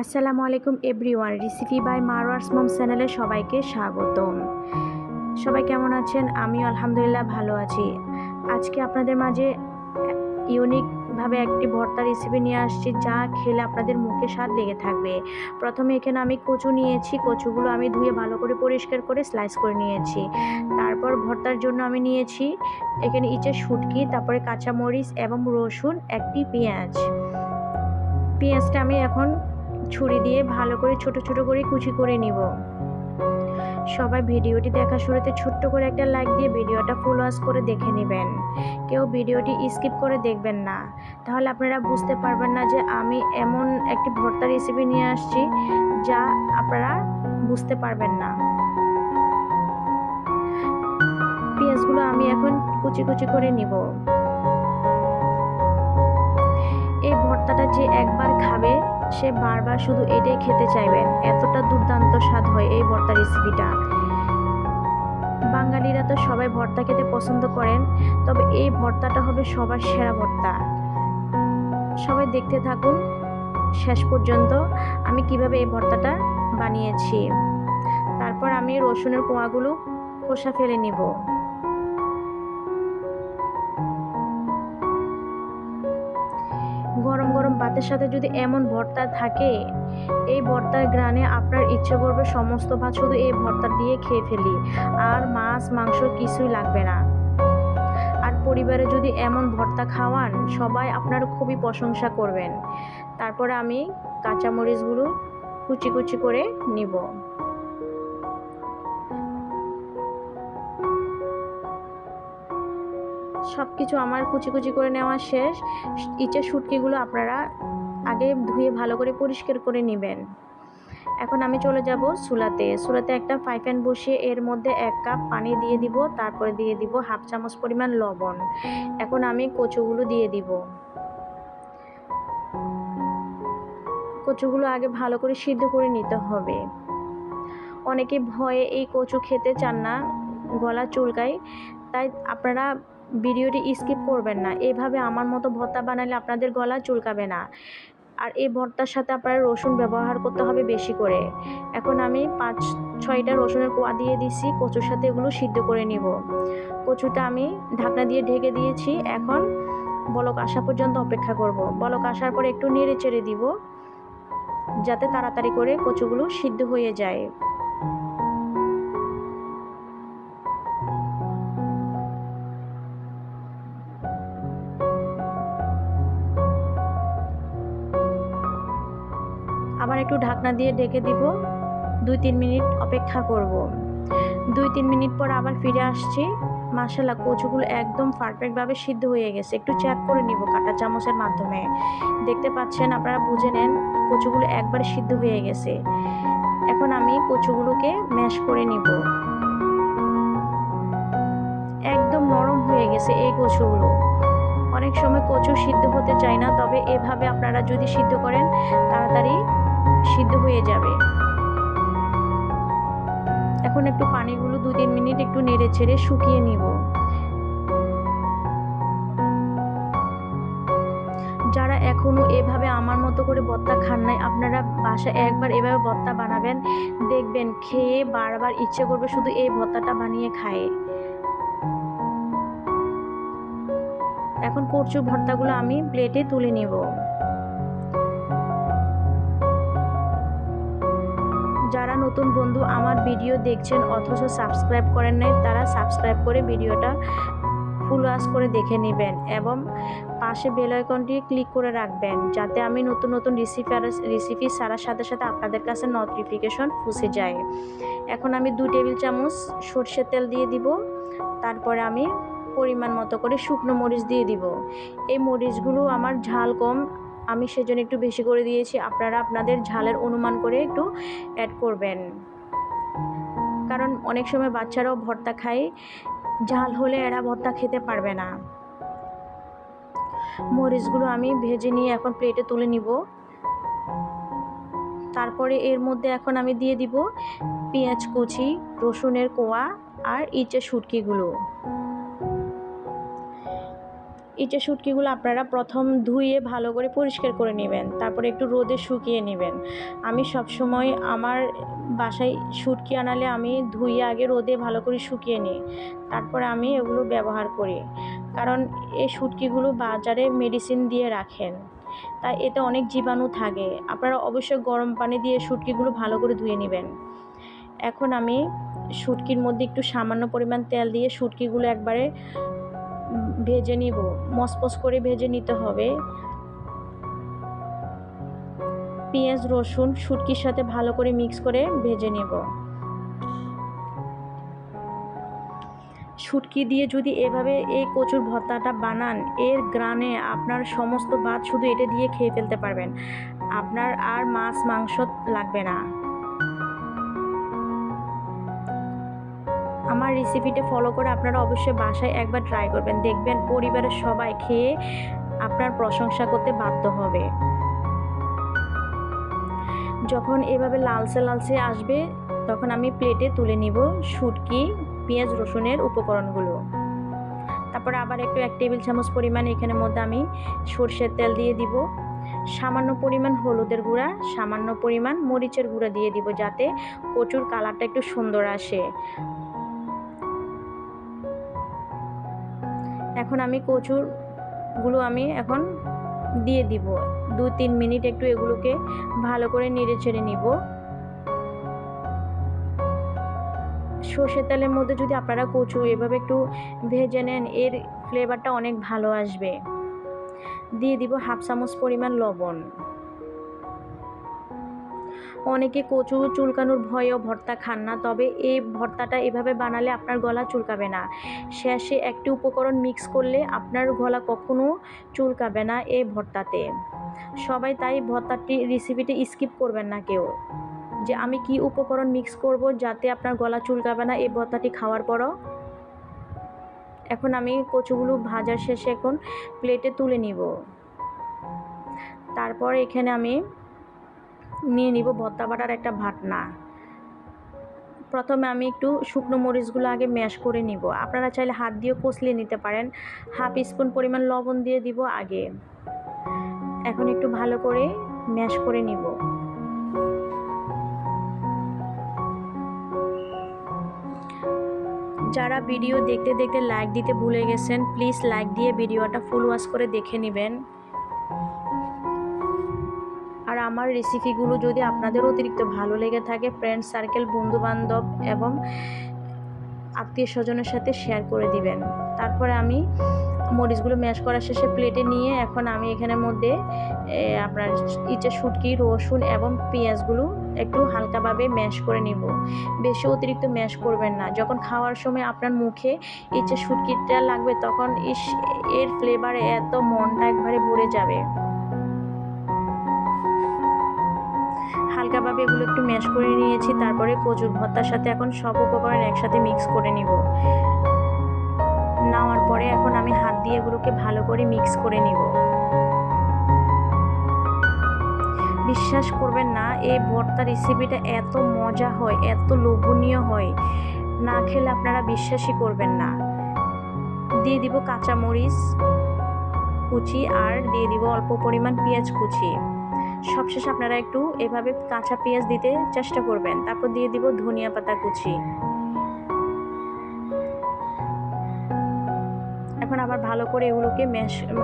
আসসালামু আলাইকুম everyone, recipe by মারওয়ার্স মম চ্যানেলে সবাইকে স্বাগতম। সবাই কেমন আছেন? আমিও আলহামদুলিল্লাহ ভালো আছি। আজকে আপনাদের মাঝে ইউনিকভাবে একটি ভর্তা রেসিপি নিয়ে আসছি, যা খেলে আপনাদের মুখে স্বাদ লেগে থাকবে। প্রথমে এখানে আমি কচু নিয়েছি। কচুগুলো আমি ধুয়ে ভালো করে পরিষ্কার করে স্লাইস করে নিয়েছি। তারপর ভর্তার জন্য আমি নিয়েছি এখানে ইচে শুটকি, তারপরে কাঁচামরিচ এবং রসুন, একটি পেঁয়াজ। পেঁয়াজটা আমি এখন ছুরি দিয়ে ভালো করে ছোট ছোট করে কুচি করে নিব। সবাই ভিডিওটি দেখা শুরুতে ছোট্ট করে একটা লাইক দিয়ে ভিডিওটা ফুল ওয়াচ করে দেখে নেবেন। কেউ ভিডিওটি স্কিপ করে দেখবেন না, তাহলে আপনারা বুঝতে পারবেন না যে আমি এমন একটি ভর্তা রেসিপি নিয়ে আসছি যা আপনারা বুঝতে পারবেন না। পেঁয়াজগুলো আমি এখন কুচি কুচি করে নিব। এই ভর্তাটা যে একবার খাবে সে বারবার শুধু এটাই খেতে চাইবেন, এতটা দুর্দান্ত স্বাদ হয় এই ভর্তা রেসিপিটা। বাঙালিরা তো সবাই ভর্তা খেতে পছন্দ করেন, তবে এই ভর্তাটা হবে সবার সেরা ভর্তা। সবাই দেখতে থাকুন শেষ পর্যন্ত আমি কিভাবে এই ভর্তাটা বানিয়েছি। তারপর আমি রসুনের কোয়াগুলো খোসা ফেলে নিব। গরম গরম ভাতের সাথে যদি এমন ভর্তা থাকে, এই ভর্তার ঘ্রাণে আপনার ইচ্ছে করবে সমস্ত ভাত শুধু এই ভর্তা দিয়ে খেয়ে ফেলি, আর মাছ মাংস কিছুই লাগবে না। আর পরিবারে যদি এমন ভর্তা খাওয়ান, সবাই আপনার খুবই প্রশংসা করবেন। তারপরে আমি কাঁচামরিচগুলো কুচি কুচি করে নিব। সব কিছু আমার কুচি কুচি করে নেওয়া শেষ। ইচে শুটকিগুলো আপনারা আগে ধুয়ে ভালো করে পরিষ্কার করে নেবেন। এখন আমি চলে যাব চুলাতে একটা ফ্রাই প্যান বসিয়ে এর মধ্যে 1 কাপ পানি দিয়ে দিব। তারপরে দিয়ে দিব হাফ চামচ পরিমাণ লবণ। এখন আমি কচুগুলো দিয়ে দিব। কচুগুলো আগে ভালো করে সিদ্ধ করে নিতে হবে। অনেকে ভয়ে এই কচু খেতে চান না, গলা চুলকায়, তাই আপনারা ভিডিওটি স্কিপ করবেন না। এইভাবে আমার মতো ভর্তা বানালে আপনাদের গলা চুলকাবে না। আর এই ভর্তার সাথে আপনারা রসুন ব্যবহার করতে হবে বেশি করে। এখন আমি 5-6টা রসুনের কোয়া দিয়ে দিছি, কচুর সাথে এগুলো সিদ্ধ করে নিব। কচুটা আমি ঢাকনা দিয়ে ঢেকে দিয়েছি। এখন বলক আসা পর্যন্ত অপেক্ষা করব। বলক আসার পর একটু নেড়ে চেড়ে দিব, যাতে তাড়াতাড়ি করে কচুগুলো সিদ্ধ হয়ে যায়। আবার একটু ঢাকনা দিয়ে ঢেকে দিব। 2-3 মিনিট অপেক্ষা করব। 2-3 মিনিট পর আবার ফিরে আসছি। মাশাআল্লাহ, কচুগুলো একদম পারফেক্টভাবে সিদ্ধ হয়ে গেছে। একটু চেক করে নিব কাঁটা চামচের মাধ্যমে। দেখতে পাচ্ছেন, আপনারা বুঝে নেন কচুগুলো একবার সিদ্ধ হয়ে গেছে। এখন আমি কচুগুলোকে ম্যাশ করে নিব। একদম নরম হয়ে গেছে এই কচুগুলো। অনেক সময় কচু সিদ্ধ হতে চায় না, তবে এভাবে আপনারা যদি সিদ্ধ করেন তাড়াতাড়ি সিদ্ধ হয়ে যাবে। এখন একটু পানিগুলো 2-3 মিনিট একটু নেড়ে ছেড়ে শুকিয়ে নিব। যারা এখনো এভাবে আমার মতো করে ভর্তা খান নাই, আপনারা বাসায় একবার এভাবে ভর্তা বানাবেন, দেখবেন খেয়ে বারবার ইচ্ছে করবে শুধু এই ভর্তাটা বানিয়ে খায়। এখন কচু ভর্তাগুলো আমি প্লেটে তুলে নিব। যারা নতুন বন্ধু আমার ভিডিও দেখছেন অথচ সাবস্ক্রাইব করেন নাই, তারা সাবস্ক্রাইব করে ভিডিওটা ফুল ওয়াচ করে দেখে নেবেন এবং পাশে বেল আইকনটি ক্লিক করে রাখবেন, যাতে আমি নতুন নতুন রেসিপি ছাড়ার সাথে সাথে আপনাদের কাছে নোটিফিকেশন পৌঁছে যায়। এখন আমি 2 টেবিল চামচ সরষের তেল দিয়ে দিব। তারপরে আমি পরিমাণ মতো করে শুকনো মরিচ দিয়ে দিব। এই মরিচগুলো আমার ঝাল কম, আমি সেজন্য একটু বেশি করে দিয়েছি। আপনারা আপনাদের ঝালের অনুমান করে একটু অ্যাড করবেন, কারণ অনেক সময় বাচ্চারাও ভর্তা খায়, ঝাল হলে এরা ভর্তা খেতে পারবে না। মরিচগুলো আমি ভেজে নিয়ে এখন প্লেটে তুলে নিব। তারপরে এর মধ্যে এখন আমি দিয়ে দিব পেঁয়াজ কুচি, রসুনের কোয়া আর ইচে শুটকিগুলো। ইচা শুটকিগুলো আপনারা প্রথম ধুয়ে ভালো করে পরিষ্কার করে নেবেন, তারপরে একটু রোদে শুকিয়ে নেবেন। আমি সবসময় আমার বাসায় শুটকি আনালে আমি ধুয়ে আগে রোদে ভালো করে শুকিয়ে নিই, তারপরে আমি এগুলো ব্যবহার করি। কারণ এই শুটকিগুলো বাজারে মেডিসিন দিয়ে রাখেন, তাই এতে অনেক জীবাণু থাকে। আপনারা অবশ্যই গরম পানি দিয়ে শুটকিগুলো ভালো করে ধুয়ে নেবেন। এখন আমি শুটকির মধ্যে একটু সামান্য পরিমাণ তেল দিয়ে শুটকিগুলো একবারে ভেজে নিব, মচমচ করে ভেজে নিতে হবে। পেঁয়াজ রসুন শুটকির সাথে ভালো করে মিক্স করে ভেজে নেব। শুটকি দিয়ে যদি এভাবে এই কচুর ভর্তাটা বানান, এর গ্রানে আপনার সমস্ত ভাত শুধু এটা দিয়ে খেয়ে ফেলতে পারবেন, আপনার আর মাছ মাংস লাগবে না। আমার রেসিপিটা ফলো করে আপনারা অবশ্যই বাসায় একবার ট্রাই করবেন, দেখবেন পরিবারের সবাই খেয়ে আপনার প্রশংসা করতে বাধ্য হবে। যখন এভাবে লালচে লালচে আসবে তখন আমি প্লেটে তুলে নিব শুটকি পেঁয়াজ রসুনের উপকরণগুলো। তারপর আবার একটু 1 টেবিল চামচ পরিমাণ এখানের মধ্যে আমি সরষের তেল দিয়ে দিব, সামান্য পরিমাণ হলুদের গুঁড়া, সামান্য পরিমাণ মরিচের গুঁড়া দিয়ে দিব, যাতে কচুর কালারটা একটু সুন্দর আসে। এখন আমি কচুরগুলো এখন দিয়ে দিব, 2-3 মিনিট একটু এগুলোকে ভালো করে নেড়ে চেড়ে নিব। সর্ষের তেলের মধ্যে যদি আপনারা কচু এভাবে একটু ভেজে নেন, এর ফ্লেভারটা অনেক ভালো আসবে। দিয়ে দিব 1/2 চামচ পরিমাণ লবণ। অনেকে কচু চুলকানোর ভয়েও ভর্তা খান না, তবে এই ভর্তাটা এভাবে বানালে আপনার গলা চুলকাবে না। শেষে একটি উপকরণ মিক্স করলে আপনার গলা কখনো চুলকাবে না এই ভর্তাতে। সবাই তাই ভর্তাটি রেসিপিটি স্কিপ করবেন না কেউ, যে আমি কি উপকরণ মিক্স করব যাতে আপনার গলা চুলকাবে না এই ভর্তাটি খাওয়ার পরও। এখন আমি কচুগুলো ভাজার শেষে এখন প্লেটে তুলে নিব। তারপর এখানে আমি নিয়ে নিব ভর্তা বাটার একটা বাটনা। প্রথমে আমি একটু শুকনো মরিচগুলো আগে ম্যাশ করে নিব, আপনারা চাইলে হাত দিয়েও কষলে নিতে পারেন। 1/2 স্পুন পরিমাণ লবণ দিয়ে দিব আগে। এখন একটু ভালো করে ম্যাশ করে নিব। যারা ভিডিও দেখতে দেখতে লাইক দিতে ভুলে গেছেন, প্লিজ লাইক দিয়ে ভিডিওটা ফুল ওয়াচ করে দেখে নেবেন। আর আমার রেসিপিগুলো যদি আপনাদের অতিরিক্ত ভালো লেগে থাকে, ফ্রেন্ড সার্কেল, বন্ধুবান্ধব এবং আত্মীয় স্বজনের সাথে শেয়ার করে দিবেন। তারপরে আমি মরিচগুলো ম্যাশ করার শেষে প্লেটে নিয়ে এখন আমি এখানের মধ্যে আপনার ইচা শুটকি, রসুন এবং পেঁয়াজগুলো একটু হালকাভাবে ম্যাশ করে নিব। বেশি অতিরিক্ত ম্যাশ করবেন না, যখন খাওয়ার সময় আপনার মুখে ইচা শুটকিটা লাগবে তখন এর ফ্লেভারে এত মনটা একবারে ভরে যাবে। হালকাভাবে এগুলো একটু ম্যাশ করে নিয়েছি, তারপরে কচুর ভর্তার সাথে এখন সব উপকরণ একসাথে মিক্স করে নিব। নেওয়ার পরে এখন আমি হাত দিয়ে এগুলোকে ভালো করে মিক্স করে নিব। বিশ্বাস করবেন না, এই ভর্তা রেসিপিটা এত মজা হয়, এত লোভনীয় হয়, না খেলে আপনারা বিশ্বাসই করবেন না। দিয়ে দিব কাঁচামরিচ কুচি আর দিয়ে দিব অল্প পরিমাণ পেঁয়াজ কুচি। সবশেষে আপনারা একটু এভাবে কাঁচা পেঁয়াজ দিতে চেষ্টা করবেন। তারপর দিয়ে দিব ধনিয়া পাতা কুচি। এখন আবার ভালো করে এগুলোকে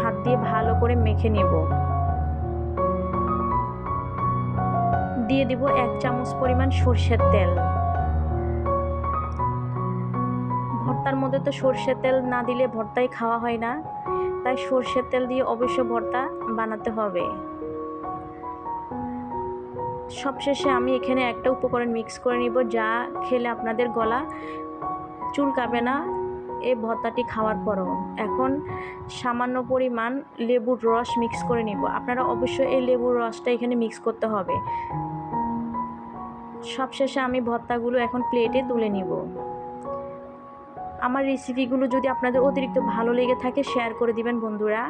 হাত দিয়ে ভালো করে মেখে নেব। দিয়ে দিব 1 চামচ পরিমাণ সরষের তেল। ভর্তার মধ্যে তো সরষের তেল না দিলে ভর্তাই খাওয়া হয় না, তাই সরষের তেল দিয়ে অবশ্য ভর্তা বানাতে হবে। সবশেষে আমি এখানে একটা উপকরণ মিক্স করে নিব, যা খেলে আপনাদের গলা চুলকাবে না এই ভর্তাটি খাওয়ার পরও। এখন সামান্য পরিমাণ লেবুর রস মিক্স করে নিব। আপনারা অবশ্যই এই লেবুর রসটা এখানে মিক্স করতে হবে। সবশেষে আমি ভর্তাগুলো এখন প্লেটে তুলে নিব। আমার রেসিপিগুলো যদি আপনাদের অতিরিক্ত ভালো লেগে থাকে শেয়ার করে দিবেন বন্ধুরা।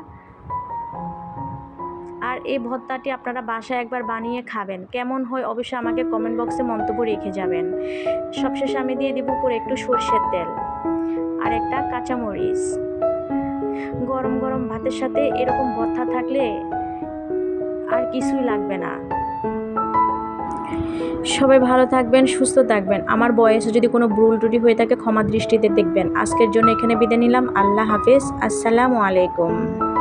আর এই ভর্তাটি আপনারা বাসায় একবার বানিয়ে খাবেন, কেমন হয় অবশ্যই আমাকে কমেন্ট বক্সে মন্তব্য রেখে যাবেন। সবশেষে আমি দিয়ে দিব উপরে একটু সরষের তেল আর একটা কাঁচামরিচ। গরম গরম ভাতের সাথে এরকম ভর্তা থাকলে আর কিছুই লাগবে না। সবাই ভালো থাকবেন, সুস্থ থাকবেন। আমার বয়সে যদি কোনো ভুল ত্রুটি হয়ে থাকে ক্ষমা দৃষ্টিতে দেখবেন। আজকের জন্য এখানে বিদায় নিলাম। আল্লাহ হাফেজ। আসসালামু আলাইকুম।